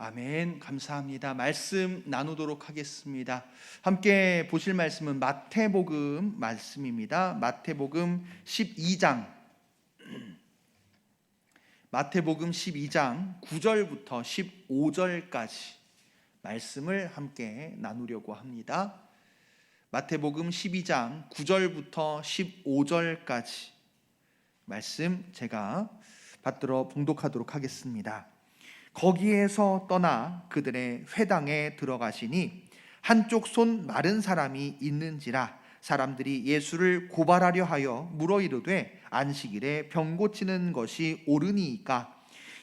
아멘. 감사합니다. 말씀 나누도록 하겠습니다. 함께 보실 말씀은 마태복음 말씀입니다. 마태복음 12장 9절부터 15절까지 말씀을 함께 나누려고 합니다. 마태복음 12장 9절부터 15절까지 말씀 제가 받들어 봉독하도록 하겠습니다. 거기에서 떠나 그들의 회당에 들어가시니 한쪽 손 마른 사람이 있는지라 사람들이 예수를 고발하려 하여 물어 이르되 안식일에 병 고치는 것이 옳으니이까?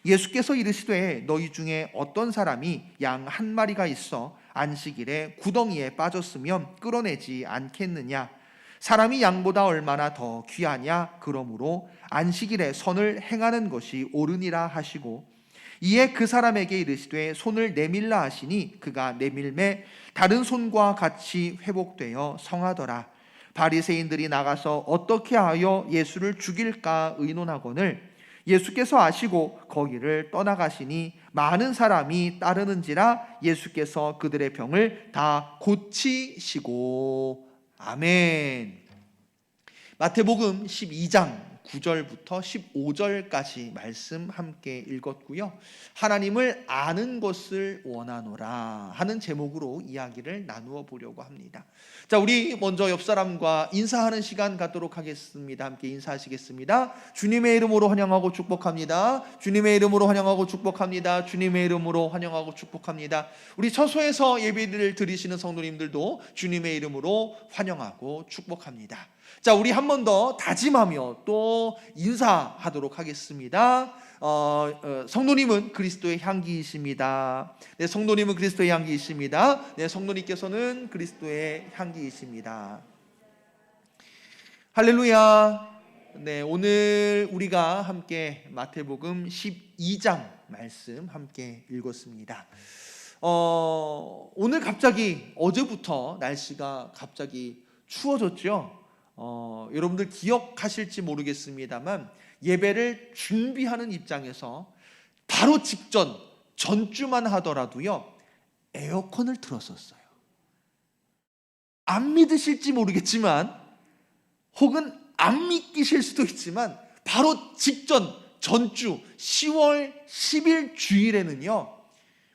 예수께서 이르시되 너희 중에 어떤 사람이 양 한 마리가 있어 안식일에 구덩이에 빠졌으면 끌어내지 않겠느냐? 사람이 양보다 얼마나 더 귀하냐? 그러므로 안식일에 선을 행하는 것이 옳으니라 하시고 이에 그 사람에게 이르시되 손을 내밀라 하시니 그가 내밀매 다른 손과 같이 회복되어 성하더라. 바리새인들이 나가서 어떻게 하여 예수를 죽일까 의논하거늘 예수께서 아시고 거기를 떠나가시니 많은 사람이 따르는지라 예수께서 그들의 병을 다 고치시고. 아멘. 마태복음 12장 9절부터 15절까지 말씀 함께 읽었고요. 하나님을 아는 것을 원하노라 하는 제목으로 이야기를 나누어 보려고 합니다. 자, 우리 먼저 옆 사람과 인사하는 시간 갖도록 하겠습니다. 함께 인사하시겠습니다. 주님의 이름으로 환영하고 축복합니다. 주님의 이름으로 환영하고 축복합니다. 주님의 이름으로 환영하고 축복합니다. 우리 처소에서 예배를 드리시는 성도님들도 주님의 이름으로 환영하고 축복합니다. 자, 우리 한 번 더 다짐하며 또 인사하도록 하겠습니다. 성도님은 그리스도의 향기이십니다. 네, 성도님은 그리스도의 향기이십니다. 네, 성도님께서는 그리스도의 향기이십니다. 할렐루야. 네, 오늘 우리가 함께 마태복음 12장 말씀 함께 읽었습니다. 오늘 갑자기 어제부터 날씨가 갑자기 추워졌죠. 여러분들 기억하실지 모르겠습니다만 예배를 준비하는 입장에서 바로 전주만 하더라도요 에어컨을 틀었었어요. 안 믿으실지 모르겠지만 혹은 안 믿기실 수도 있지만 바로 전주 10월 10일 주일에는요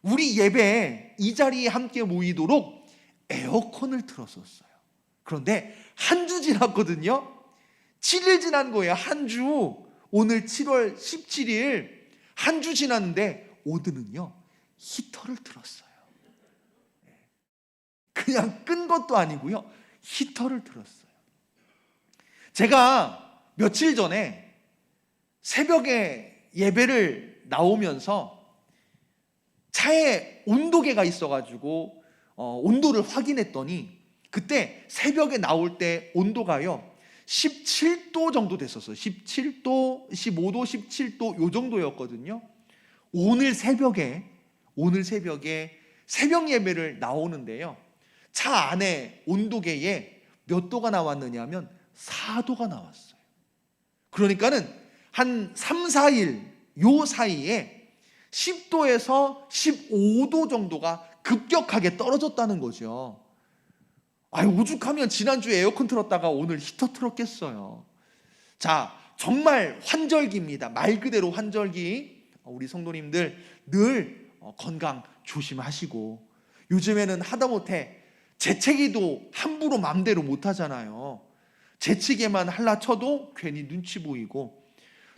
우리 예배에 이 자리에 함께 모이도록 에어컨을 틀었었어요. 그런데 한 주 지났거든요. 7일 지난 거예요. 한 주. 오늘 7월 17일 한 주 지났는데 오늘은요 히터를 틀었어요. 그냥 끈 것도 아니고요 히터를 틀었어요. 제가 며칠 전에 새벽에 예배를 나오면서 차에 온도계가 있어가지고 온도를 확인했더니 그때 새벽에 나올 때 온도가요 17도 정도 됐었어요. 17도, 15도, 17도 요 정도였거든요. 오늘 새벽에 새벽 예배를 나오는데요 차 안에 온도계에 몇 도가 나왔느냐 하면 4도가 나왔어요. 그러니까는 한 3, 4일 요 사이에 10도에서 15도 정도가 급격하게 떨어졌다는 거죠. 오죽하면 지난주에 에어컨 틀었다가 오늘 히터 틀었겠어요. 자, 정말 환절기입니다. 말 그대로 환절기. 우리 성도님들 늘 건강 조심하시고, 요즘에는 하다못해 재채기도 함부로 맘대로 못하잖아요. 재채기만 할라 쳐도 괜히 눈치 보이고,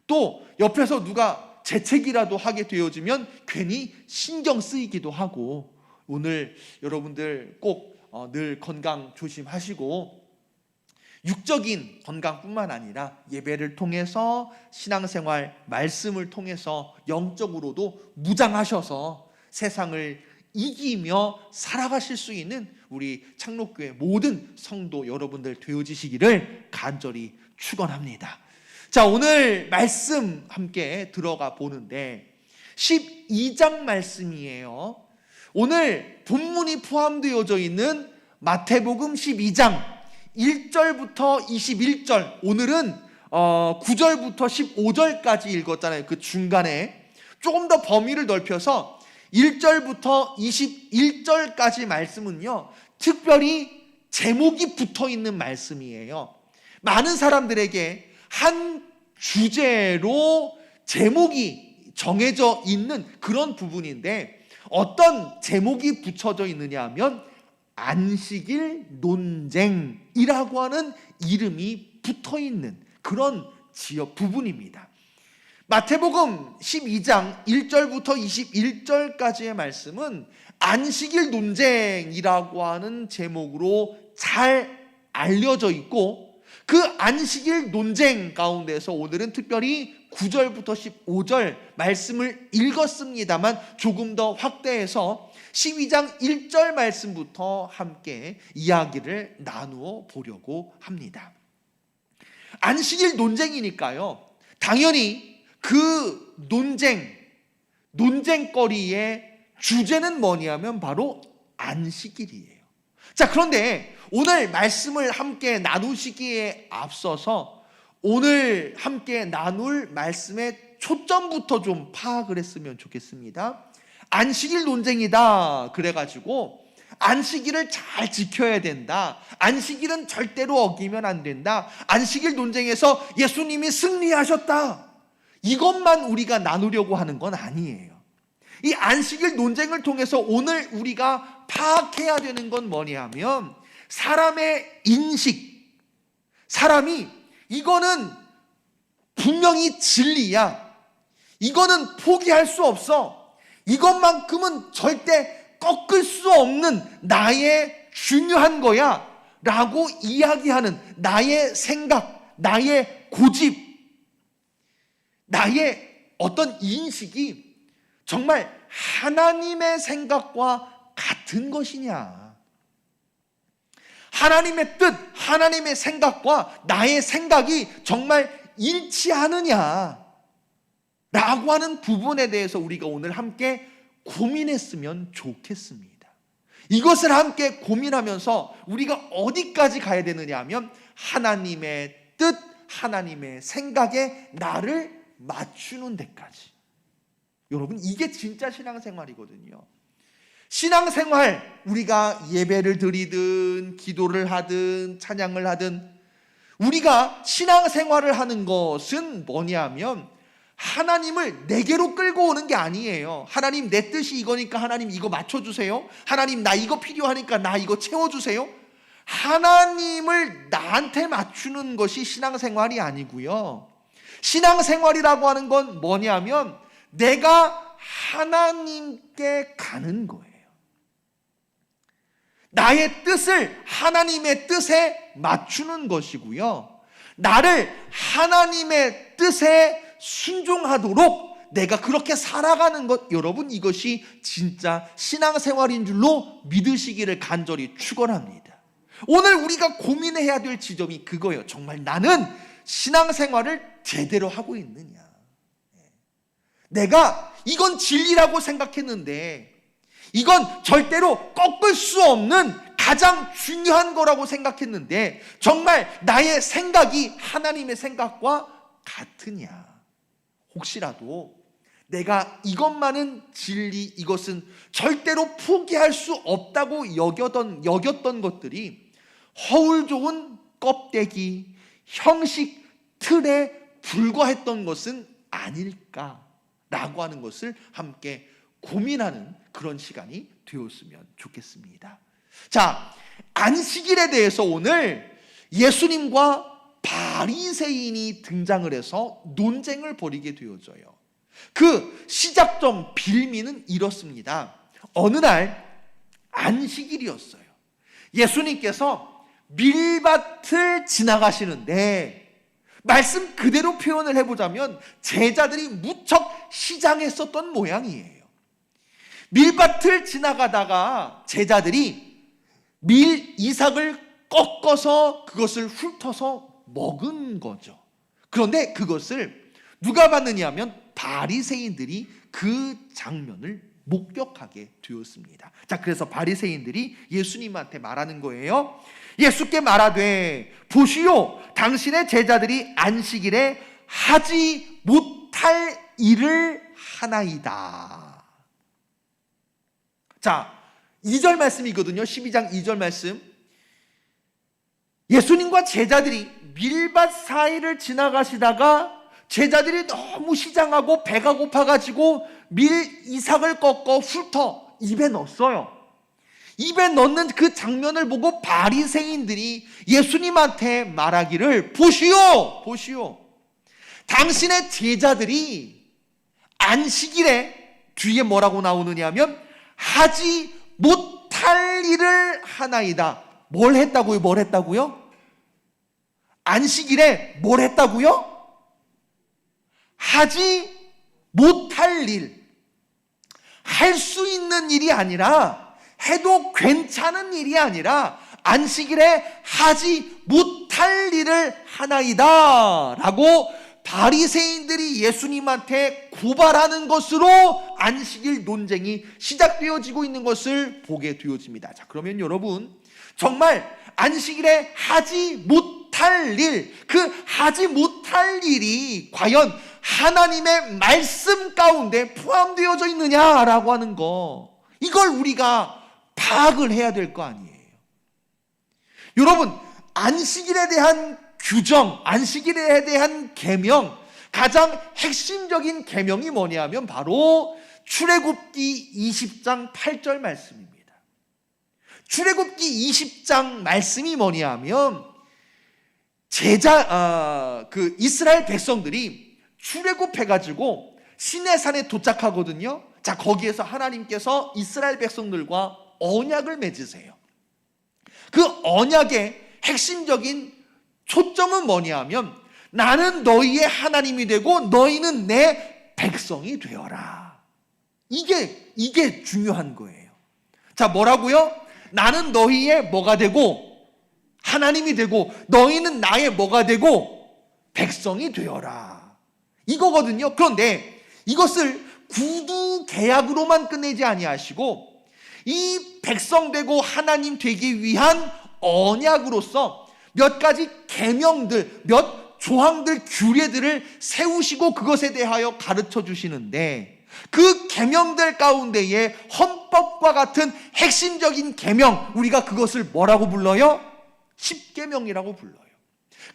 또 옆에서 누가 재채기라도 하게 되어지면 괜히 신경 쓰이기도 하고, 오늘 여러분들 꼭 늘 건강 조심하시고 육적인 건강뿐만 아니라 예배를 통해서 신앙생활 말씀을 통해서 영적으로도 무장하셔서 세상을 이기며 살아가실 수 있는 우리 창록교회 모든 성도 여러분들 되어지시기를 간절히 축원합니다. 자, 오늘 말씀 함께 들어가 보는데 12장 말씀이에요. 오늘 본문이 포함되어져 있는 마태복음 12장 1절부터 21절, 오늘은 9절부터 15절까지 읽었잖아요. 그 중간에 조금 더 범위를 넓혀서 1절부터 21절까지 말씀은요, 특별히 제목이 붙어 있는 말씀이에요. 많은 사람들에게 한 주제로 제목이 정해져 있는 그런 부분인데, 어떤 제목이 붙여져 있느냐 하면 안식일 논쟁이라고 하는 이름이 붙어 있는 그런 지역 부분입니다. 마태복음 12장 1절부터 21절까지의 말씀은 안식일 논쟁이라고 하는 제목으로 잘 알려져 있고, 그 안식일 논쟁 가운데서 오늘은 특별히 9절부터 15절 말씀을 읽었습니다만 조금 더 확대해서 12장 1절 말씀부터 함께 이야기를 나누어 보려고 합니다. 안식일 논쟁이니까요, 당연히 그 논쟁거리의 주제는 뭐냐면 바로 안식일이에요. 자, 그런데 오늘 말씀을 함께 나누시기에 앞서서 오늘 함께 나눌 말씀의 초점부터 좀 파악을 했으면 좋겠습니다. 안식일 논쟁이다 그래가지고 안식일을 잘 지켜야 된다, 안식일은 절대로 어기면 안 된다, 안식일 논쟁에서 예수님이 승리하셨다, 이것만 우리가 나누려고 하는 건 아니에요. 이 안식일 논쟁을 통해서 오늘 우리가 파악해야 되는 건 뭐냐면, 사람의 인식, 사람이 이거는 분명히 진리야, 이거는 포기할 수 없어, 이것만큼은 절대 꺾을 수 없는 나의 중요한 거야 라고 이야기하는 나의 생각, 나의 고집, 나의 어떤 인식이 정말 하나님의 생각과 같은 것이냐, 하나님의 뜻, 하나님의 생각과 나의 생각이 정말 일치하느냐 라고 하는 부분에 대해서 우리가 오늘 함께 고민했으면 좋겠습니다. 이것을 함께 고민하면서 우리가 어디까지 가야 되느냐 하면 하나님의 뜻, 하나님의 생각에 나를 맞추는 데까지. 여러분, 이게 진짜 신앙생활이거든요. 신앙생활, 우리가 예배를 드리든 기도를 하든 찬양을 하든 우리가 신앙생활을 하는 것은 뭐냐면 하나님을 내게로 끌고 오는 게 아니에요. 하나님, 내 뜻이 이거니까 하나님 이거 맞춰주세요. 하나님, 나 이거 필요하니까 나 이거 채워주세요. 하나님을 나한테 맞추는 것이 신앙생활이 아니고요, 신앙생활이라고 하는 건 뭐냐면 내가 하나님께 가는 거예요. 나의 뜻을 하나님의 뜻에 맞추는 것이고요, 나를 하나님의 뜻에 순종하도록 내가 그렇게 살아가는 것, 여러분, 이것이 진짜 신앙생활인 줄로 믿으시기를 간절히 축원합니다. 오늘 우리가 고민해야 될 지점이 그거예요. 정말 나는 신앙생활을 제대로 하고 있느냐, 내가 이건 진리라고 생각했는데 이건 절대로 꺾을 수 없는 가장 중요한 거라고 생각했는데 정말 나의 생각이 하나님의 생각과 같으냐, 혹시라도 내가 이것만은 진리, 이것은 절대로 포기할 수 없다고 여겼던 것들이 허울 좋은 껍데기, 형식, 틀에 불과했던 것은 아닐까라고 하는 것을 함께 고민하는 그런 시간이 되었으면 좋겠습니다. 자, 안식일에 대해서 오늘 예수님과 바리새인이 등장을 해서 논쟁을 벌이게 되어져요. 그 시작점 빌미는 이렇습니다. 어느 날 안식일이었어요. 예수님께서 밀밭을 지나가시는데, 말씀 그대로 표현을 해보자면 제자들이 무척 시장했었던 모양이에요. 밀밭을 지나가다가 제자들이 밀 이삭을 꺾어서 그것을 훑어서 먹은 거죠. 그런데 그것을 누가 봤느냐 하면 바리새인들이 그 장면을 목격하게 되었습니다. 자, 그래서 바리새인들이 예수님한테 말하는 거예요. 예수께 말하되 보시오, 당신의 제자들이 안식일에 하지 못할 일을 하나이다. 자, 2절 말씀이거든요. 12장 2절 말씀. 예수님과 제자들이 밀밭 사이를 지나가시다가 제자들이 너무 시장하고 배가 고파가지고 이삭을 꺾어 훑어 입에 넣었어요. 입에 넣는 그 장면을 보고 바리새인들이 예수님한테 말하기를, 보시오, 보시오. 당신의 제자들이 안식일에 뒤에 뭐라고 나오느냐 하면 하지 못할 일을 하나이다. 뭘 했다고요? 뭘 했다고요? 안식일에 뭘 했다고요? 하지 못할 일, 할 수 있는 일이 아니라, 해도 괜찮은 일이 아니라 안식일에 하지 못할 일을 하나이다 라고 바리새인들이 예수님한테 고발하는 것으로 안식일 논쟁이 시작되어지고 있는 것을 보게 되어집니다. 자, 그러면 여러분, 정말 안식일에 하지 못할 일, 그 하지 못할 일이 과연 하나님의 말씀 가운데 포함되어져 있느냐라고 하는 거, 이걸 우리가 파악을 해야 될 거 아니에요. 여러분, 안식일에 대한 규정, 안식일에 대한 계명, 가장 핵심적인 계명이 뭐냐면 바로 출애굽기 20장 8절 말씀입니다. 출애굽기 20장 말씀이 뭐냐면 이스라엘 백성들이 출애굽해가지고 시내산에 도착하거든요. 자, 거기에서 하나님께서 이스라엘 백성들과 언약을 맺으세요. 그 언약의 핵심적인 초점은 뭐냐 하면 나는 너희의 하나님이 되고 너희는 내 백성이 되어라. 이게 중요한 거예요. 자, 뭐라고요? 나는 너희의 뭐가 되고 하나님이 되고 너희는 나의 뭐가 되고 백성이 되어라. 이거거든요. 그런데 이것을 구두 계약으로만 끝내지 아니하시고 이 백성 되고 하나님 되기 위한 언약으로서 몇 가지 계명들, 몇 조항들, 규례들을 세우시고 그것에 대하여 가르쳐 주시는데, 그 계명들 가운데에 헌법과 같은 핵심적인 계명, 우리가 그것을 뭐라고 불러요? 십계명이라고 불러요.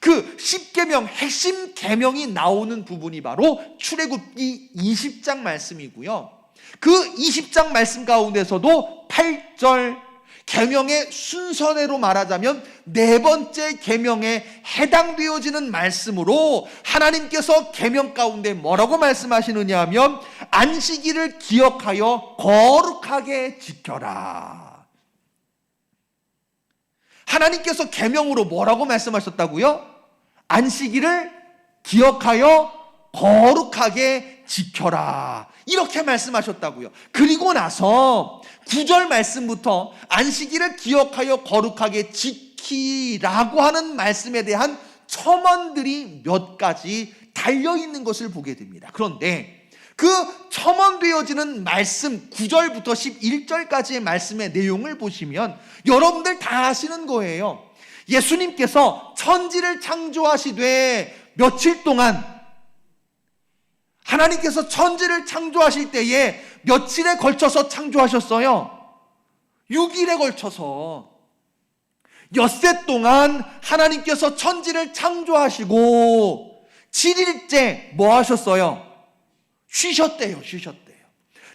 그 십계명, 핵심 계명이 나오는 부분이 바로 출애굽기 20장 말씀이고요. 그 20장 말씀 가운데서도 8절 계명의 순서대로 말하자면 네 번째 계명에 해당되어지는 말씀으로 하나님께서 계명 가운데 뭐라고 말씀하시느냐 하면 안식일을 기억하여 거룩하게 지켜라. 하나님께서 계명으로 뭐라고 말씀하셨다고요? 안식일을 기억하여 거룩하게 지켜라. 이렇게 말씀하셨다고요. 그리고 나서 9절 말씀부터 안식일을 기억하여 거룩하게 지키라고 하는 말씀에 대한 첨언들이 몇 가지 달려있는 것을 보게 됩니다. 그런데 그 첨언되어지는 말씀 9절부터 11절까지의 말씀의 내용을 보시면 여러분들 다 아시는 거예요. 예수님께서 천지를 창조하시되 며칠 동안, 하나님께서 천지를 창조하실 때에 며칠에 걸쳐서 창조하셨어요? 6일에 걸쳐서. 엿새 동안 하나님께서 천지를 창조하시고 7일째 뭐 하셨어요? 쉬셨대요.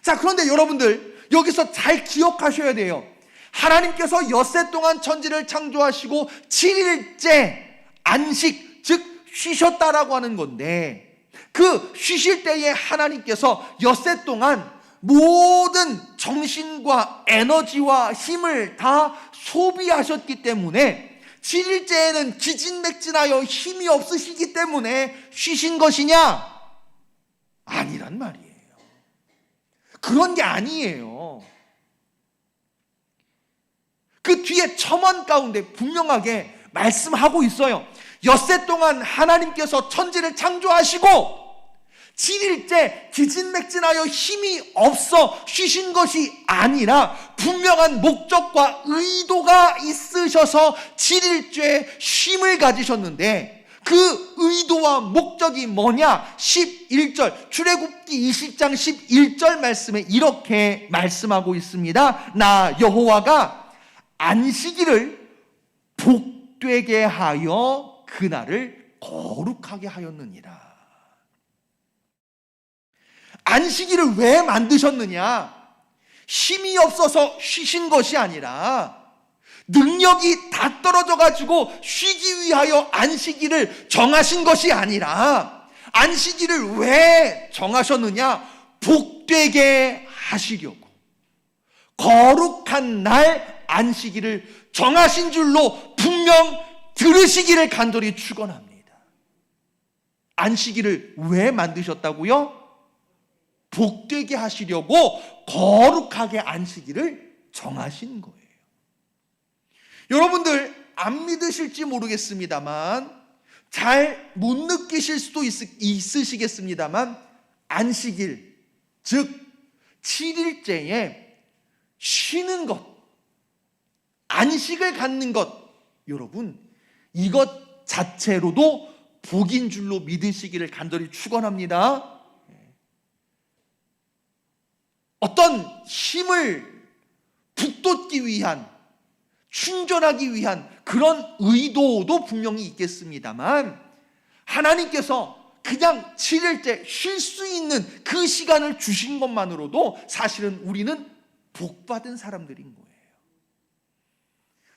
자, 그런데 여러분들 여기서 잘 기억하셔야 돼요. 하나님께서 엿새 동안 천지를 창조하시고 7일째 안식, 즉 쉬셨다라고 하는 건데, 그 쉬실 때에 하나님께서 엿새 동안 모든 정신과 에너지와 힘을 다 소비하셨기 때문에 7일째에는 기진맥진하여 힘이 없으시기 때문에 쉬신 것이냐? 아니란 말이에요. 그런 게 아니에요. 그 뒤에 첨언 가운데 분명하게 말씀하고 있어요. 엿새 동안 하나님께서 천지를 창조하시고 7일째 기진맥진하여 힘이 없어 쉬신 것이 아니라 분명한 목적과 의도가 있으셔서 7일째 쉼을 가지셨는데, 그 그 의도와 목적이 뭐냐? 11절, 출애굽기 20장 11절 말씀에 이렇게 말씀하고 있습니다. 나 여호와가 안식일을 복되게 하여 그날을 거룩하게 하였느니라. 안식일을 왜 만드셨느냐? 힘이 없어서 쉬신 것이 아니라 능력이 다 떨어져 가지고 쉬기 위하여 안식일을 정하신 것이 아니라 안식일을 왜 정하셨느냐? 복되게 하시려고 거룩한 날 안식일을 정하신 줄로 분명 들으시기를 간절히 축원합니다. 안식일을 왜 만드셨다고요? 복되게 하시려고 거룩하게 안식일을 정하신 거예요. 여러분들 안 믿으실지 모르겠습니다만, 잘 못 느끼실 수도 있으시겠습니다만, 안식일, 즉 7일째에 쉬는 것, 안식을 갖는 것, 여러분 이것 자체로도 복인 줄로 믿으시기를 간절히 축원합니다. 어떤 힘을 북돋기 위한, 충전하기 위한 그런 의도도 분명히 있겠습니다만, 하나님께서 그냥 7일째 쉴 수 있는 그 시간을 주신 것만으로도 사실은 우리는 복받은 사람들인 거예요.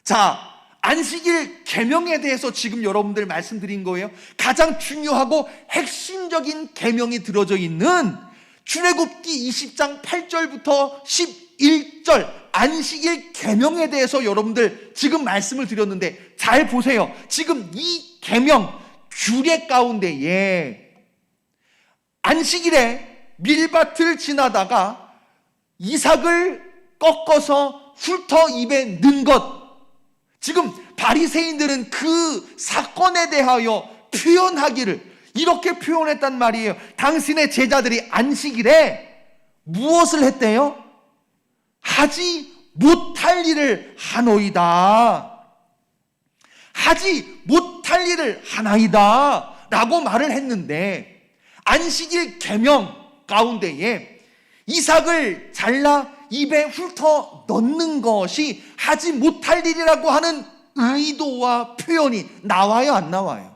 자, 안식일 계명에 대해서 지금 여러분들 말씀드린 거예요. 가장 중요하고 핵심적인 계명이 들어져 있는 출애굽기 20장 8절부터 11절 안식일 계명에 대해서 여러분들 지금 말씀을 드렸는데, 잘 보세요. 지금 이 계명 규례 가운데에 안식일에 밀밭을 지나다가 이삭을 꺾어서 훑어 입에 넣은 것, 지금 바리새인들은 그 사건에 대하여 표현하기를 이렇게 표현했단 말이에요. 당신의 제자들이 안식일에 무엇을 했대요? 하지 못할 일을 하노이다. 하지 못할 일을 하나이다 라고 말을 했는데, 안식일 계명 가운데에 이삭을 잘라 입에 훑어 넣는 것이 하지 못할 일이라고 하는 의도와 표현이 나와요, 안 나와요?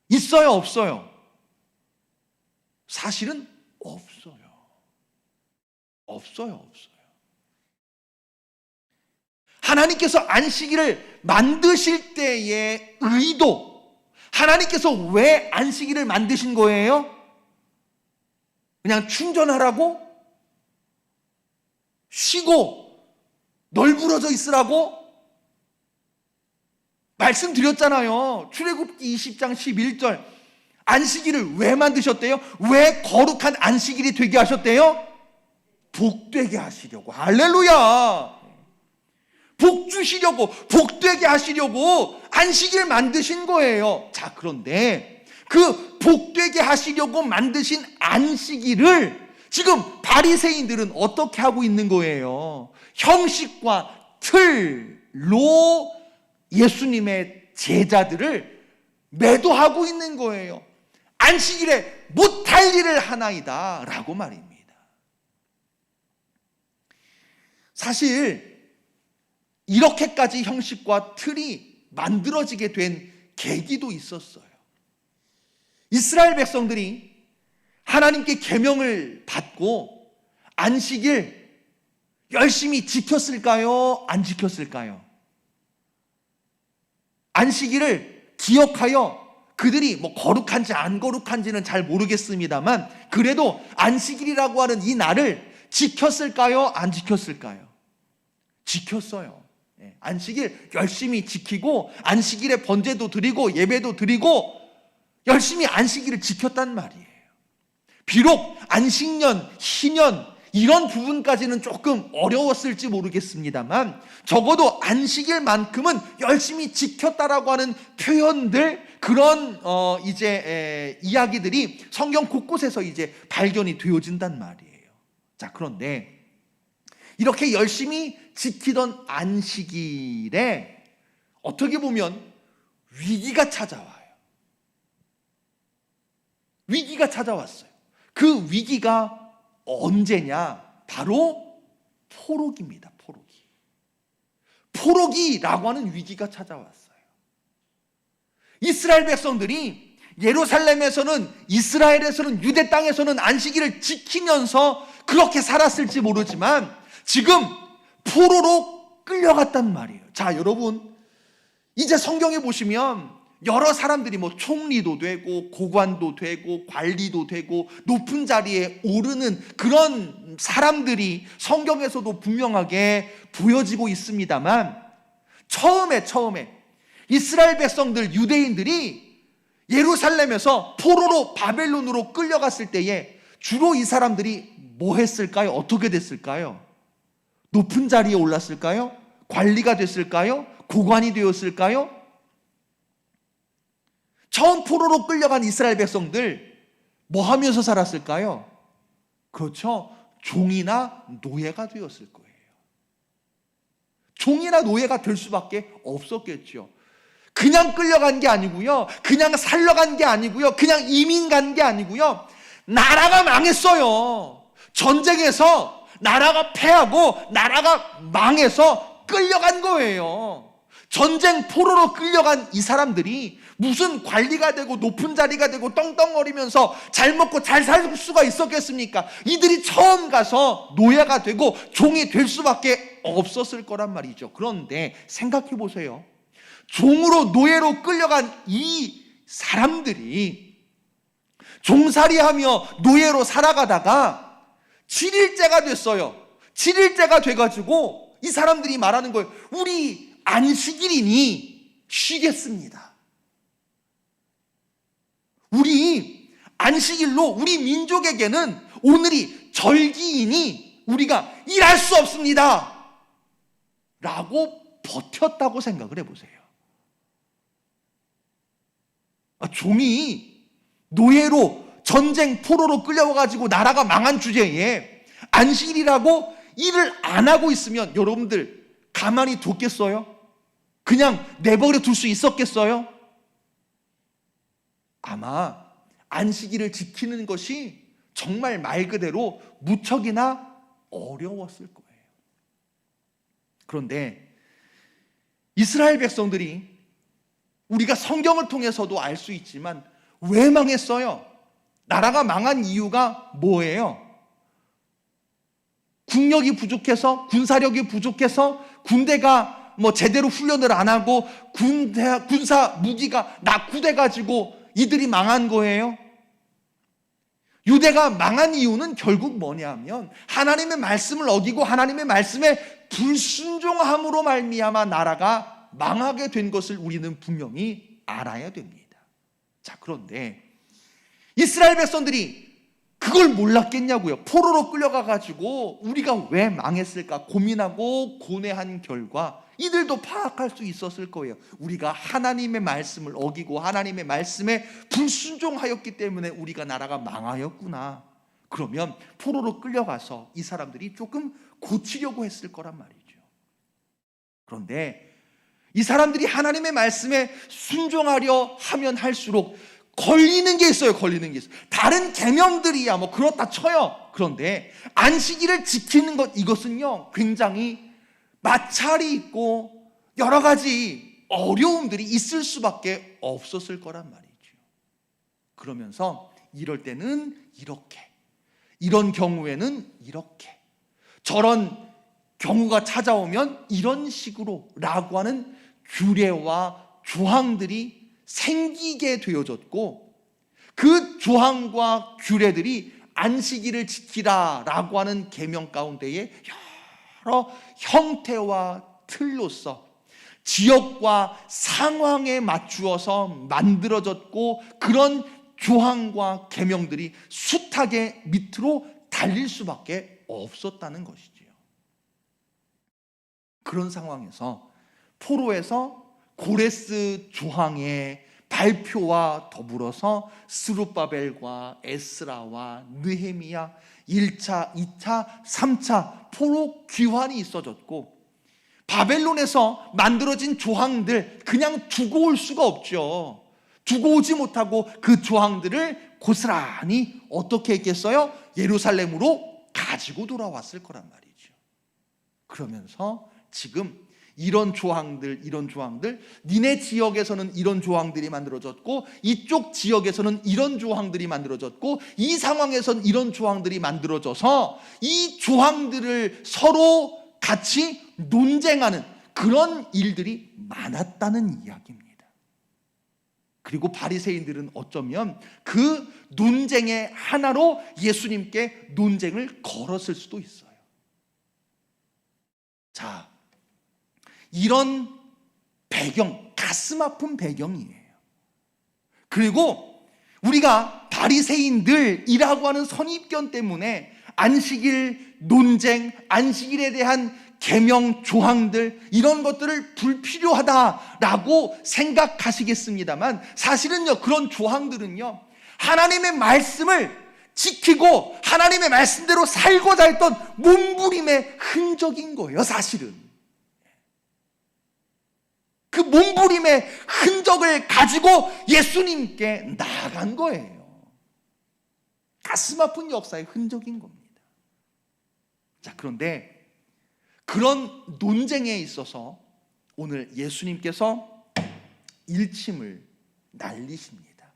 있어요, 없어요? 사실은 없어요. 없어요. 하나님께서 안식일을 만드실 때의 의도, 하나님께서 왜 안식일을 만드신 거예요? 그냥 충전하라고? 쉬고 널브러져 있으라고? 말씀드렸잖아요. 출애굽기 20장 11절 안식일을 왜 만드셨대요? 왜 거룩한 안식일이 되게 하셨대요? 복되게 하시려고. 할렐루야. 복 주시려고, 복되게 하시려고 안식일 만드신 거예요. 자, 그런데 그 복되게 하시려고 만드신 안식일을 지금 바리새인들은 어떻게 하고 있는 거예요? 형식과 틀로 예수님의 제자들을 매도하고 있는 거예요. 안식일에 못할 일을 하나이다 라고 말입니다. 사실 이렇게까지 형식과 틀이 만들어지게 된 계기도 있었어요. 이스라엘 백성들이 하나님께 계명을 받고 안식일 열심히 지켰을까요? 안 지켰을까요? 안식일을 기억하여 그들이 거룩한지 안 거룩한지는 잘 모르겠습니다만, 그래도 안식일이라고 하는 이 날을 지켰을까요? 안 지켰을까요? 지켰어요. 안식일 열심히 지키고 안식일에 번제도 드리고 예배도 드리고 열심히 안식일을 지켰단 말이에요. 비록 안식년, 희년 이런 부분까지는 조금 어려웠을지 모르겠습니다만, 적어도 안식일만큼은 열심히 지켰다라고 하는 표현들, 그런 이야기들이 성경 곳곳에서 이제 발견이 되어진단 말이에요. 자, 그런데 이렇게 열심히 지키던 안식일에 어떻게 보면 위기가 찾아와요. 위기가 찾아왔어요. 그 위기가 언제냐? 바로 포로기입니다. 포로기라고 하는 위기가 찾아왔어요. 이스라엘 백성들이 예루살렘에서는, 이스라엘에서는, 유대 땅에서는 안식일을 지키면서 그렇게 살았을지 모르지만 지금 포로로 끌려갔단 말이에요. 자, 여러분, 이제 성경에 보시면 여러 사람들이 총리도 되고 고관도 되고 관리도 되고 높은 자리에 오르는 그런 사람들이 성경에서도 분명하게 보여지고 있습니다만, 처음에 이스라엘 백성들, 유대인들이 예루살렘에서 포로로 바벨론으로 끌려갔을 때에 주로 이 사람들이 뭐 했을까요? 어떻게 됐을까요? 높은 자리에 올랐을까요? 관리가 됐을까요? 고관이 되었을까요? 처음 포로로 끌려간 이스라엘 백성들 뭐 하면서 살았을까요? 그렇죠. 종이나 노예가 되었을 거예요. 종이나 노예가 될 수밖에 없었겠죠. 그냥 끌려간 게 아니고요. 그냥 살러간 게 아니고요. 그냥 이민 간 게 아니고요. 나라가 망했어요. 전쟁에서 나라가 패하고 나라가 망해서 끌려간 거예요. 전쟁 포로로 끌려간 이 사람들이 무슨 관리가 되고 높은 자리가 되고 떵떵거리면서 잘 먹고 잘 살 수가 있었겠습니까? 이들이 처음 가서 노예가 되고 종이 될 수밖에 없었을 거란 말이죠. 그런데 생각해 보세요. 종으로 노예로 끌려간 이 사람들이 종살이하며 노예로 살아가다가 7일째가 됐어요. 7일째가 돼가지고 이 사람들이 말하는 거예요. 우리 안식일이니 쉬겠습니다. 우리 안식일로 우리 민족에게는 오늘이 절기이니 우리가 일할 수 없습니다 라고 버텼다고 생각을 해보세요. 종이 노예로 전쟁 포로로 끌려와가지고 나라가 망한 주제에 안식일이라고 일을 안 하고 있으면 여러분들 가만히 뒀겠어요? 그냥 내버려 둘 수 있었겠어요? 아마 안식일을 지키는 것이 정말 말 그대로 무척이나 어려웠을 거예요. 그런데 이스라엘 백성들이 우리가 성경을 통해서도 알 수 있지만 왜 망했어요? 나라가 망한 이유가 뭐예요? 국력이 부족해서, 군사력이 부족해서, 군대가 제대로 훈련을 안 하고 군사 무기가 낙후돼가지고 이들이 망한 거예요. 유대가 망한 이유는 결국 뭐냐면 하나님의 말씀을 어기고 하나님의 말씀에 불순종함으로 말미암아 나라가 망하게 된 것을 우리는 분명히 알아야 됩니다. 자, 그런데 이스라엘 백성들이 그걸 몰랐겠냐고요. 포로로 끌려가가지고 우리가 왜 망했을까 고민하고 고뇌한 결과 이들도 파악할 수 있었을 거예요. 우리가 하나님의 말씀을 어기고 하나님의 말씀에 불순종하였기 때문에 우리가 나라가 망하였구나. 그러면 포로로 끌려가서 이 사람들이 조금 고치려고 했을 거란 말이죠. 그런데 이 사람들이 하나님의 말씀에 순종하려 하면 할수록 걸리는 게 있어요. 다른 계명들이야 그렇다 쳐요. 그런데 안식일을 지키는 것, 이것은요 굉장히 마찰이 있고 여러 가지 어려움들이 있을 수밖에 없었을 거란 말이죠. 그러면서 이럴 때는 이렇게, 이런 경우에는 이렇게, 저런 경우가 찾아오면 이런 식으로 라고 하는 규례와 조항들이 생기게 되어졌고, 그 조항과 규례들이 안식일을 지키라 라고 하는 계명 가운데에 여러 형태와 틀로서 지역과 상황에 맞추어서 만들어졌고, 그런 조항과 계명들이 숱하게 밑으로 달릴 수밖에 없었다는 것이지요. 그런 상황에서 포로에서 고레스 조항의 발표와 더불어서 스룹바벨과 에스라와 느헤미야 1차, 2차, 3차 포로 귀환이 있어졌고, 바벨론에서 만들어진 조항들 그냥 두고 올 수가 없죠. 두고 오지 못하고 그 조항들을 고스란히 어떻게 했겠어요? 예루살렘으로 가지고 돌아왔을 거란 말이죠. 그러면서 지금 이런 조항들 니네 지역에서는 이런 조항들이 만들어졌고 이쪽 지역에서는 이런 조항들이 만들어졌고 이 상황에서는 이런 조항들이 만들어져서 이 조항들을 서로 같이 논쟁하는 그런 일들이 많았다는 이야기입니다. 그리고 바리새인들은 어쩌면 그 논쟁의 하나로 예수님께 논쟁을 걸었을 수도 있어요. 자, 이런 배경, 가슴 아픈 배경이에요. 그리고 우리가 바리새인들이라고 하는 선입견 때문에 안식일 논쟁, 안식일에 대한 계명 조항들 이런 것들을 불필요하다라고 생각하시겠습니다만 사실은요, 그런 조항들은요, 하나님의 말씀을 지키고 하나님의 말씀대로 살고자 했던 몸부림의 흔적인 거예요. 사실은 그 몸부림의 흔적을 가지고 예수님께 나아간 거예요. 가슴 아픈 역사의 흔적인 겁니다. 자, 그런데 그런 논쟁에 있어서 오늘 예수님께서 일침을 날리십니다.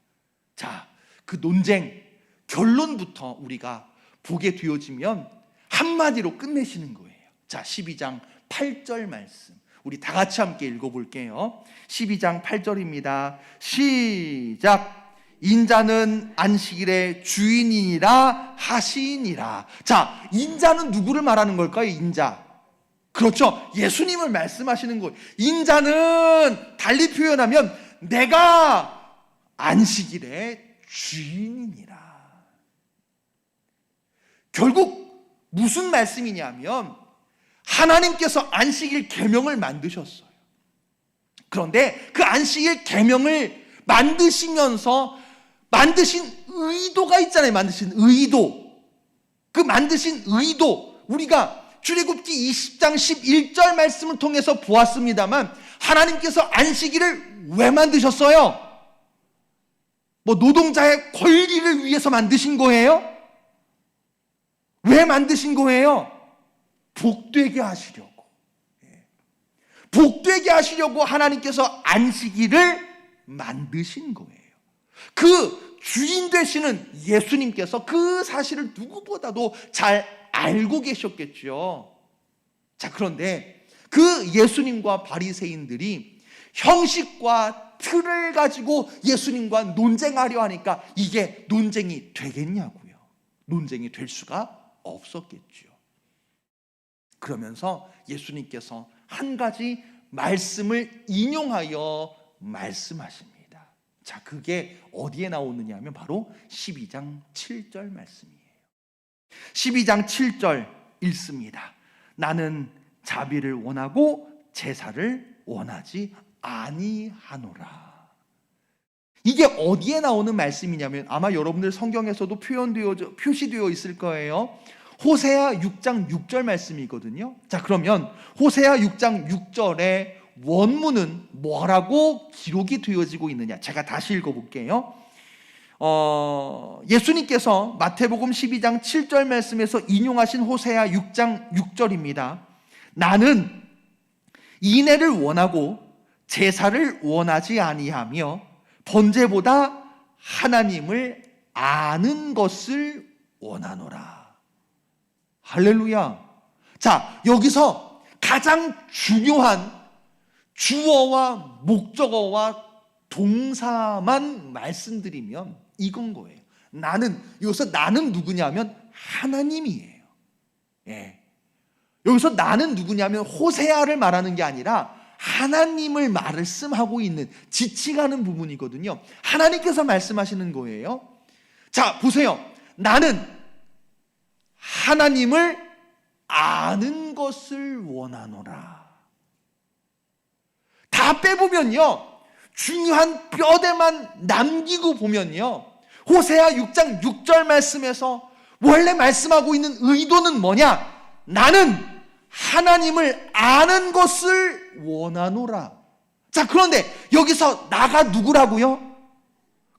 자, 그 논쟁 결론부터 우리가 보게 되어지면 한마디로 끝내시는 거예요. 자, 12장 8절 말씀 우리 다 같이 함께 읽어볼게요. 12장 8절입니다. 시작. 인자는 안식일의 주인이니라 하시니라. 자, 인자는 누구를 말하는 걸까요? 인자, 그렇죠, 예수님을 말씀하시는 거예요. 인자는 달리 표현하면 내가 안식일의 주인이니라. 결국 무슨 말씀이냐면 하나님께서 안식일 계명을 만드셨어요. 그런데 그 안식일 계명을 만드시면서 만드신 의도가 있잖아요. 만드신 의도. 그 만드신 의도 우리가 출애굽기 20장 11절 말씀을 통해서 보았습니다만 하나님께서 안식일을 왜 만드셨어요? 뭐 노동자의 권리를 위해서 만드신 거예요? 왜 만드신 거예요? 복되게 하시려고. 복되게 하시려고 하나님께서 안식일을 만드신 거예요. 그 주인 되시는 예수님께서 그 사실을 누구보다도 잘 알고 계셨겠죠. 자, 그런데 그 예수님과 바리새인들이 형식과 틀을 가지고 예수님과 논쟁하려 하니까 이게 논쟁이 되겠냐고요. 논쟁이 될 수가 없었겠죠. 그러면서 예수님께서 한 가지 말씀을 인용하여 말씀하십니다. 자, 그게 어디에 나오느냐 하면 바로 12장 7절 말씀이에요. 12장 7절 읽습니다. 나는 자비를 원하고 제사를 원하지 아니하노라. 이게 어디에 나오는 말씀이냐면 아마 여러분들 성경에서도 표시되어 있을 거예요. 호세아 6장 6절 말씀이거든요. 자, 그러면 호세아 6장 6절의 원문은 뭐라고 기록이 되어지고 있느냐? 제가 다시 읽어볼게요. 예수님께서 마태복음 12장 7절 말씀에서 인용하신 호세아 6장 6절입니다. 나는 인애를 원하고 제사를 원하지 아니하며 번제보다 하나님을 아는 것을 원하노라. 할렐루야. 자, 여기서 가장 중요한 주어와 목적어와 동사만 말씀드리면 이건 거예요. 나는, 여기서 나는 누구냐면 하나님이에요. 예. 여기서 나는 누구냐면 호세아를 말하는 게 아니라 하나님을 말씀하고 있는, 지칭하는 부분이거든요. 하나님께서 말씀하시는 거예요. 자, 보세요. 나는 하나님을 아는 것을 원하노라. 다 빼보면요, 중요한 뼈대만 남기고 보면요, 호세아 6장 6절 말씀에서 원래 말씀하고 있는 의도는 뭐냐? 나는 하나님을 아는 것을 원하노라. 자, 그런데 여기서 나가 누구라고요?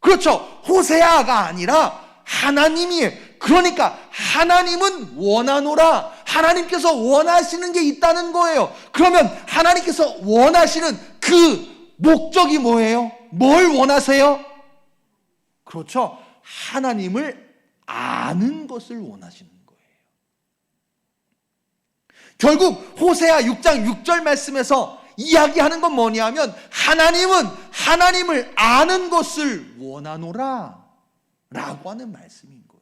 그렇죠. 호세아가 아니라 하나님이에요. 그러니까 하나님은 원하노라. 하나님께서 원하시는 게 있다는 거예요. 그러면 하나님께서 원하시는 그 목적이 뭐예요? 뭘 원하세요? 그렇죠. 하나님을 아는 것을 원하시는 거예요. 결국 호세아 6장 6절 말씀에서 이야기하는 건 뭐냐면 하나님은 하나님을 아는 것을 원하노라 라고 하는 말씀인 거예요.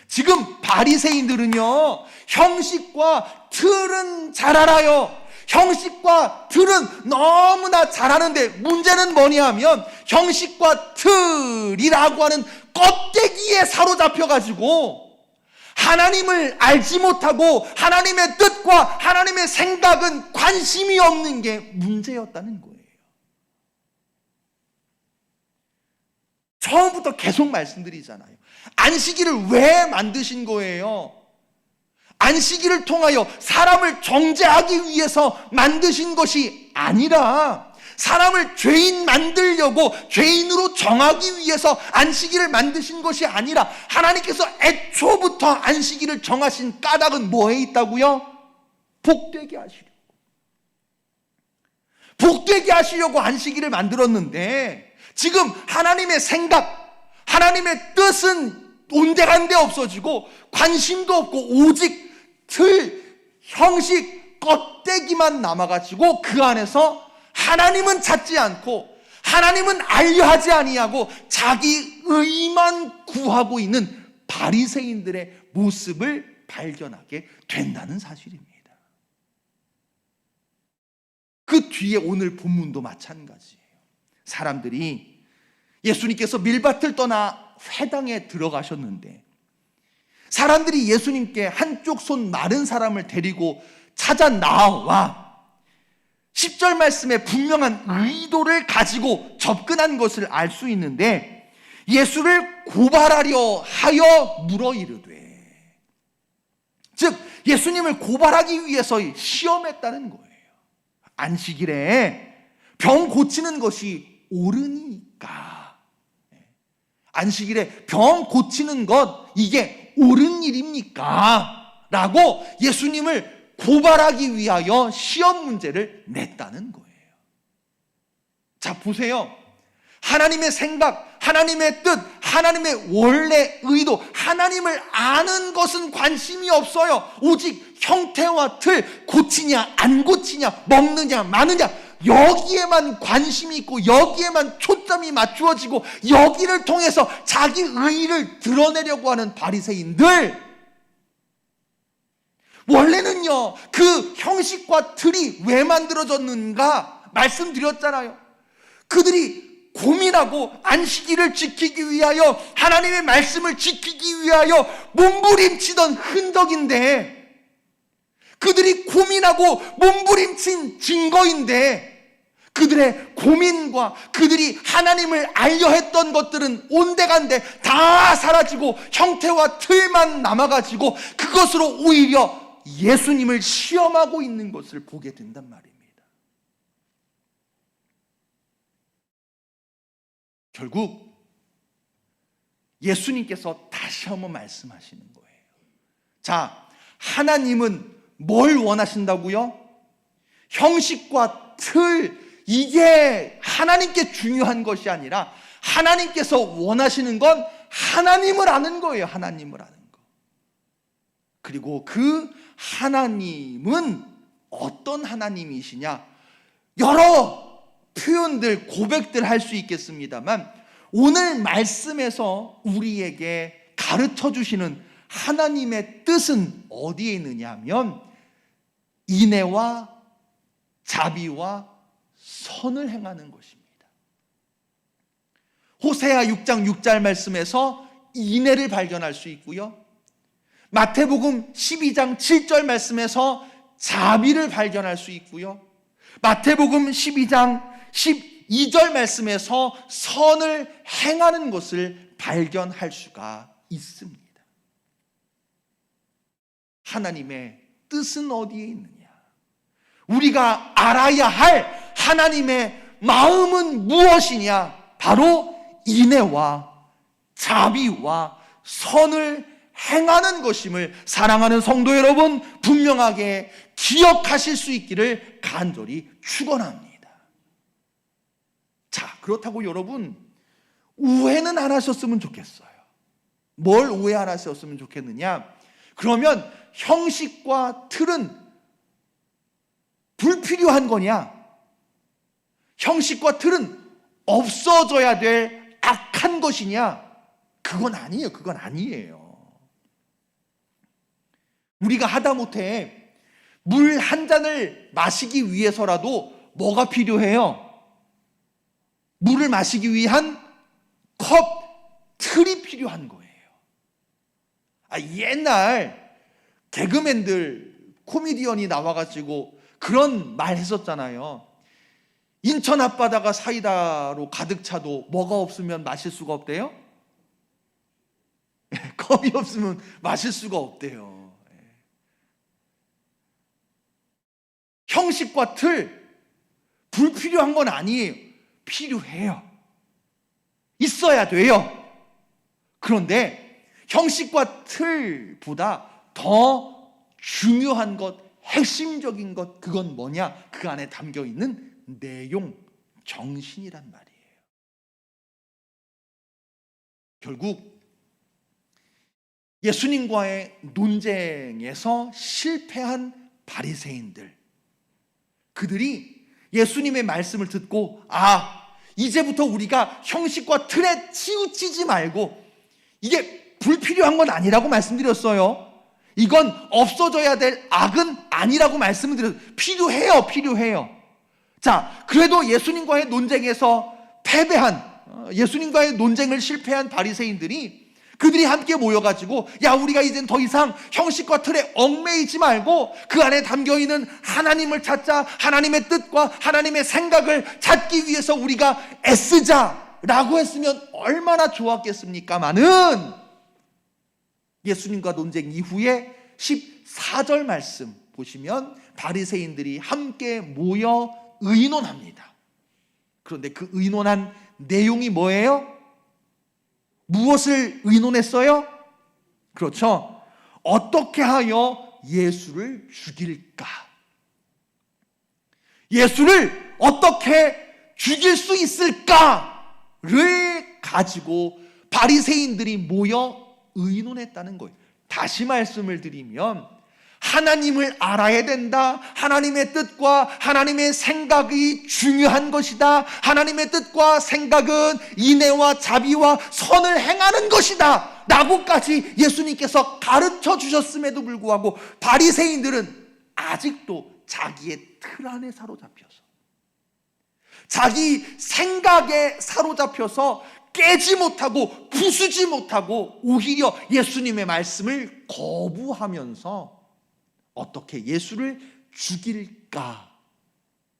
지금 바리새인들은요, 형식과 틀은 잘 알아요. 형식과 틀은 너무나 잘하는데 문제는 뭐냐면 형식과 틀이라고 하는 껍데기에 사로잡혀가지고 하나님을 알지 못하고 하나님의 뜻과 하나님의 생각은 관심이 없는 게 문제였다는 거예요. 처음부터 계속 말씀드리잖아요. 안식일을 왜 만드신 거예요? 안식일을 통하여 사람을 정죄하기 위해서 만드신 것이 아니라 사람을 죄인 만들려고 죄인으로 정하기 위해서 안식일을 만드신 것이 아니라 하나님께서 애초부터 안식일을 정하신 까닭은 뭐에 있다고요? 복되게 하시려고. 복되게 하시려고 안식일을 만들었는데 지금 하나님의 생각, 하나님의 뜻은 온데간데 없어지고 관심도 없고 오직 틀, 형식, 껍데기만 남아가지고 그 안에서 하나님은 찾지 않고 하나님은 알려하지 아니하고 자기 의만 구하고 있는 바리새인들의 모습을 발견하게 된다는 사실입니다. 그 뒤에 오늘 본문도 마찬가지예요. 사람들이 예수님께서 밀밭을 떠나 회당에 들어가셨는데 사람들이 예수님께 한쪽 손 마른 사람을 데리고 찾아 나와 10절 말씀에 분명한 의도를 가지고 접근한 것을 알 수 있는데 예수를 고발하려 하여 물어 이르되, 즉 예수님을 고발하기 위해서 시험했다는 거예요. 안식일에 병 고치는 것이 옳으니까, 안식일에 병 고치는 것 이게 옳은 일입니까? 라고 예수님을 고발하기 위하여 시험 문제를 냈다는 거예요. 자, 보세요. 하나님의 생각, 하나님의 뜻, 하나님의 원래 의도, 하나님을 아는 것은 관심이 없어요. 오직 형태와 틀, 고치냐 안 고치냐, 먹느냐 마느냐, 여기에만 관심이 있고 여기에만 초점이 맞추어지고 여기를 통해서 자기 의의를 드러내려고 하는 바리새인들, 원래는요 그 형식과 틀이 왜 만들어졌는가 말씀드렸잖아요. 그들이 고민하고 안식일을 지키기 위하여, 하나님의 말씀을 지키기 위하여 몸부림치던 흔적인데, 그들이 고민하고 몸부림친 증거인데, 그들의 고민과 그들이 하나님을 알려 했던 것들은 온데간데 다 사라지고 형태와 틀만 남아가지고 그것으로 오히려 예수님을 시험하고 있는 것을 보게 된단 말입니다. 결국 예수님께서 다시 한번 말씀하시는 거예요. 자, 하나님은 뭘 원하신다고요? 형식과 틀, 이게 하나님께 중요한 것이 아니라 하나님께서 원하시는 건 하나님을 아는 거예요. 하나님을 아는 거. 그리고 그 하나님은 어떤 하나님이시냐? 여러 표현들, 고백들 할 수 있겠습니다만 오늘 말씀에서 우리에게 가르쳐 주시는 하나님의 뜻은 어디에 있느냐 하면 인애와 자비와 선을 행하는 것입니다. 호세아 6장 6절 말씀에서 인애를 발견할 수 있고요, 마태복음 12장 7절 말씀에서 자비를 발견할 수 있고요, 마태복음 12장 12절 말씀에서 선을 행하는 것을 발견할 수가 있습니다. 하나님의 뜻은 어디에 있느냐? 우리가 알아야 할 하나님의 마음은 무엇이냐? 바로 인애와 자비와 선을 행하는 것임을 사랑하는 성도 여러분 분명하게 기억하실 수 있기를 간절히 축원합니다. 자, 그렇다고 여러분 오해는 안 하셨으면 좋겠어요. 뭘 오해 안 하셨으면 좋겠느냐? 그러면 형식과 틀은 불필요한 거냐? 형식과 틀은 없어져야 될 악한 것이냐? 그건 아니에요. 그건 아니에요. 우리가 하다못해 물 한 잔을 마시기 위해서라도 뭐가 필요해요? 물을 마시기 위한 컵, 틀이 필요한 거예요. 옛날 개그맨들, 코미디언이 나와가지고 그런 말 했었잖아요. 인천 앞바다가 사이다로 가득 차도 뭐가 없으면 마실 수가 없대요? 컵이 없으면 마실 수가 없대요. 형식과 틀 불필요한 건 아니에요. 필요해요. 있어야 돼요. 그런데 형식과 틀보다 더 중요한 것, 핵심적인 것, 그건 뭐냐? 그 안에 담겨 있는 내용, 정신이란 말이에요. 결국 예수님과의 논쟁에서 실패한 바리새인들, 그들이 예수님의 말씀을 듣고 이제부터 우리가 형식과 틀에 치우치지 말고 이게 불필요한 건 아니라고 말씀드렸어요. 이건 없어져야 될 악은 아니라고 말씀을 드렸어요. 필요해요. 자, 그래도 예수님과의 논쟁에서 패배한, 예수님과의 논쟁을 실패한 바리새인들이 그들이 함께 모여가지고 우리가 이젠 더 이상 형식과 틀에 얽매이지 말고 그 안에 담겨있는 하나님을 찾자, 하나님의 뜻과 하나님의 생각을 찾기 위해서 우리가 애쓰자라고 했으면 얼마나 좋았겠습니까마는 예수님과 논쟁 이후에 14절 말씀 보시면 바리새인들이 함께 모여 의논합니다. 그런데 그 의논한 내용이 뭐예요? 무엇을 의논했어요? 그렇죠. 어떻게 하여 예수를 죽일까? 예수를 어떻게 죽일 수 있을까를 가지고 바리새인들이 모여 의논했다는 거예요. 다시 말씀을 드리면 하나님을 알아야 된다. 하나님의 뜻과 하나님의 생각이 중요한 것이다. 하나님의 뜻과 생각은 인애와 자비와 선을 행하는 것이다 라고까지 예수님께서 가르쳐 주셨음에도 불구하고 바리새인들은 아직도 자기의 틀 안에 사로잡혀서, 자기 생각에 사로잡혀서 깨지 못하고 부수지 못하고 오히려 예수님의 말씀을 거부하면서 어떻게 예수를 죽일까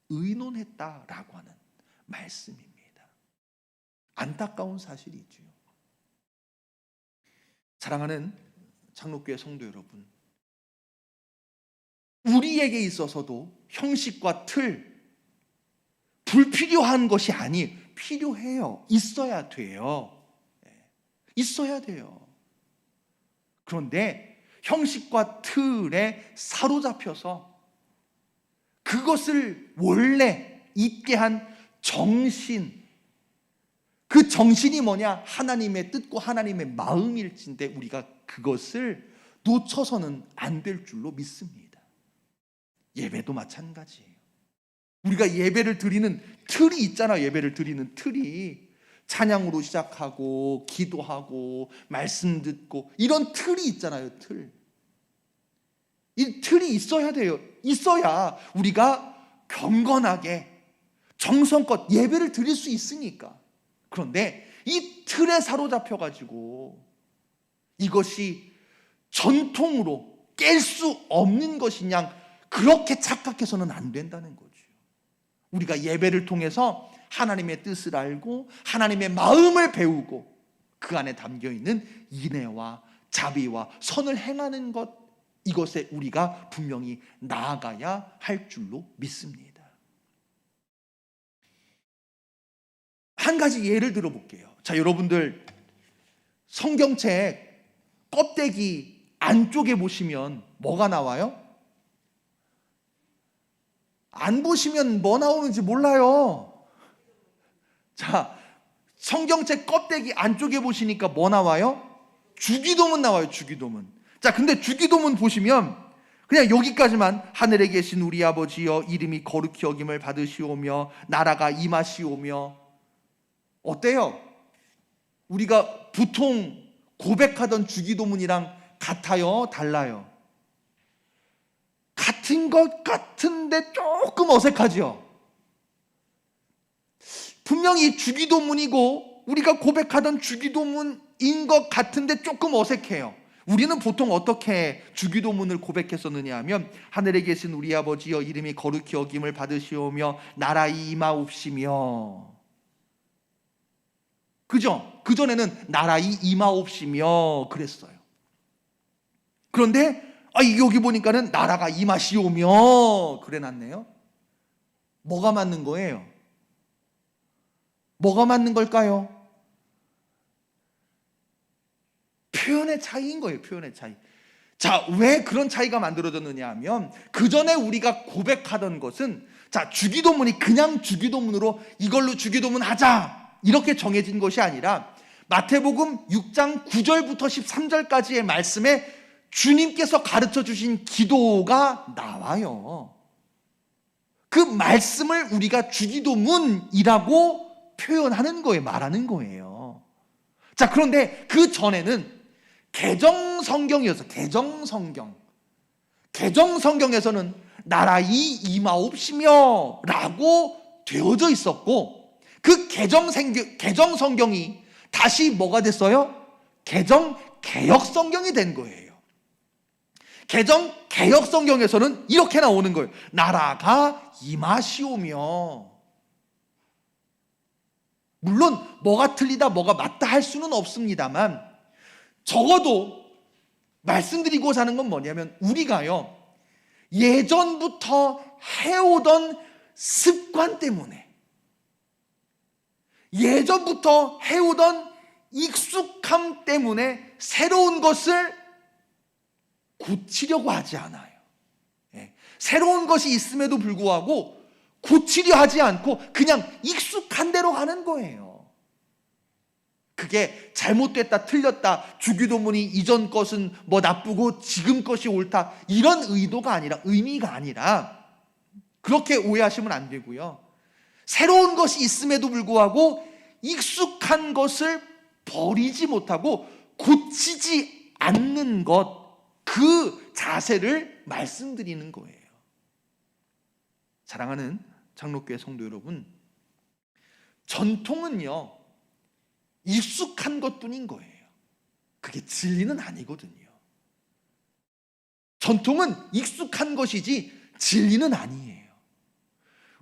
의논했다라고 하는 말씀입니다. 안타까운 사실이죠. 사랑하는 장로교회 성도 여러분, 우리에게 있어서도 형식과 틀 불필요한 것이 아니에요. 필요해요. 있어야 돼요. 있어야 돼요. 그런데 형식과 틀에 사로잡혀서 그것을 원래 있게 한 정신, 그 정신이 뭐냐? 하나님의 뜻과 하나님의 마음일진데 우리가 그것을 놓쳐서는 안 될 줄로 믿습니다. 예배도 마찬가지예요. 우리가 예배를 드리는 틀이 있잖아요. 예배를 드리는 틀이 찬양으로 시작하고 기도하고 말씀 듣고 이런 틀이 있잖아요. 틀. 이 틀이 있어야 돼요. 있어야 우리가 경건하게 정성껏 예배를 드릴 수 있으니까. 그런데 이 틀에 사로잡혀가지고 이것이 전통으로 깰 수 없는 것이냐, 그렇게 착각해서는 안 된다는 거죠. 우리가 예배를 통해서 하나님의 뜻을 알고 하나님의 마음을 배우고 그 안에 담겨있는 인애와 자비와 선을 행하는 것, 이것에 우리가 분명히 나아가야 할 줄로 믿습니다. 한 가지 예를 들어볼게요. 자, 여러분들 성경책 껍데기 안쪽에 보시면 뭐가 나와요? 안 보시면 뭐 나오는지 몰라요. 자, 성경책 껍데기 안쪽에 보시니까 뭐 나와요? 주기도문 나와요. 주기도문. 자, 근데 주기도문 보시면 그냥 여기까지만, 하늘에 계신 우리 아버지여 이름이 거룩히 여김을 받으시오며 나라가 임하시오며. 어때요? 우리가 보통 고백하던 주기도문이랑 같아요? 달라요? 같은 것 같은데 조금 어색하죠? 분명히 주기도문이고 우리가 고백하던 주기도문인 것 같은데 조금 어색해요. 우리는 보통 어떻게 주기도문을 고백했었느냐 하면, 하늘에 계신 우리 아버지여 이름이 거룩히 여김을 받으시오며 나라의 임하옵시며. 그죠? 그전에는 나라의 임하옵시며 그랬어요. 그런데 여기 보니까는 나라가 임하시오며 그래놨네요. 뭐가 맞는 거예요? 뭐가 맞는 걸까요? 표현의 차이인 거예요. 표현의 차이. 자, 왜 그런 차이가 만들어졌느냐 하면, 그 전에 우리가 고백하던 것은, 자, 주기도문이 그냥 주기도문으로 이걸로 주기도문 하자 이렇게 정해진 것이 아니라, 마태복음 6장 9절부터 13절까지의 말씀에 주님께서 가르쳐 주신 기도가 나와요. 그 말씀을 우리가 주기도문이라고 표현하는 거예요. 말하는 거예요. 자, 그런데 그 전에는 개정성경이어서 개정성경에서는 나라의 임하옵시며 라고 되어져 있었고, 그 개정성경이 다시 뭐가 됐어요? 개정개혁성경이 된 거예요. 개정개혁성경에서는 이렇게 나오는 거예요. 나라가 임하시오며. 물론 뭐가 틀리다 뭐가 맞다 할 수는 없습니다만, 적어도 말씀드리고자 하는 건 뭐냐면, 우리가요 예전부터 해오던 습관 때문에, 예전부터 해오던 익숙함 때문에 새로운 것을 고치려고 하지 않아요. 새로운 것이 있음에도 불구하고 고치려 하지 않고 그냥 익숙한 대로 하는 거예요. 그게 잘못됐다 틀렸다, 주기도문이 이전 것은 뭐 나쁘고 지금 것이 옳다, 이런 의미가 아니라 그렇게 오해하시면 안 되고요. 새로운 것이 있음에도 불구하고 익숙한 것을 버리지 못하고 고치지 않는 것, 그 자세를 말씀드리는 거예요. 사랑하는 장로교회 성도 여러분, 전통은요 익숙한 것뿐인 거예요. 그게 진리는 아니거든요. 전통은 익숙한 것이지 진리는 아니에요.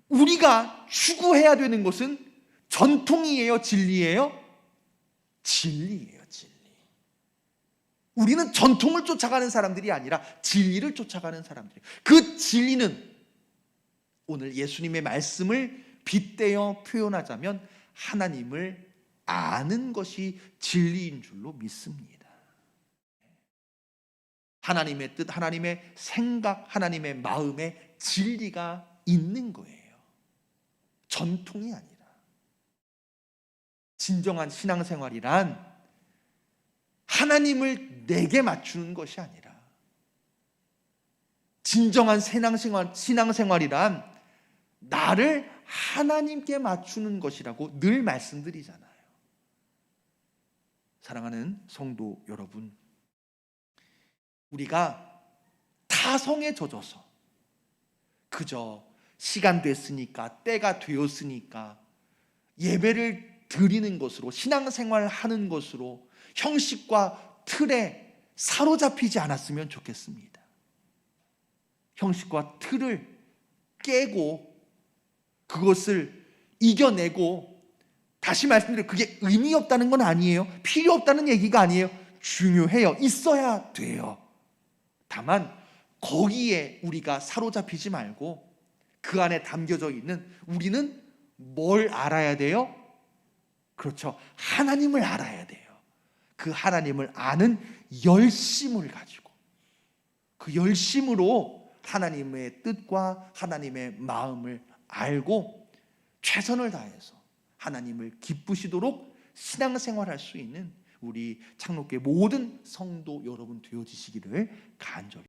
우리가 추구해야 되는 것은 전통이에요, 진리예요? 진리예요, 진리. 우리는 전통을 쫓아가는 사람들이 아니라 진리를 쫓아가는 사람들이에요. 그 진리는 오늘 예수님의 말씀을 빗대어 표현하자면 하나님을 아는 것이 진리인 줄로 믿습니다. 하나님의 뜻, 하나님의 생각, 하나님의 마음에 진리가 있는 거예요. 전통이 아니라. 진정한 신앙생활이란 하나님을 내게 맞추는 것이 아니라, 진정한 신앙생활이란 나를 하나님께 맞추는 것이라고 늘 말씀드리잖아요. 사랑하는 성도 여러분, 우리가 타성에 젖어서 그저 시간 됐으니까, 때가 되었으니까 예배를 드리는 것으로, 신앙생활 하는 것으로 형식과 틀에 사로잡히지 않았으면 좋겠습니다. 형식과 틀을 깨고 그것을 이겨내고, 다시 말씀드려요, 그게 의미 없다는 건 아니에요. 필요 없다는 얘기가 아니에요. 중요해요. 있어야 돼요. 다만 거기에 우리가 사로잡히지 말고 그 안에 담겨져 있는, 우리는 뭘 알아야 돼요? 그렇죠. 하나님을 알아야 돼요. 그 하나님을 아는 열심을 가지고 그 열심으로 하나님의 뜻과 하나님의 마음을 알고 최선을 다해서 하나님을 기쁘시도록 신앙생활할 수 있는 우리 창록교회 모든 성도 여러분 되어지시기를 간절히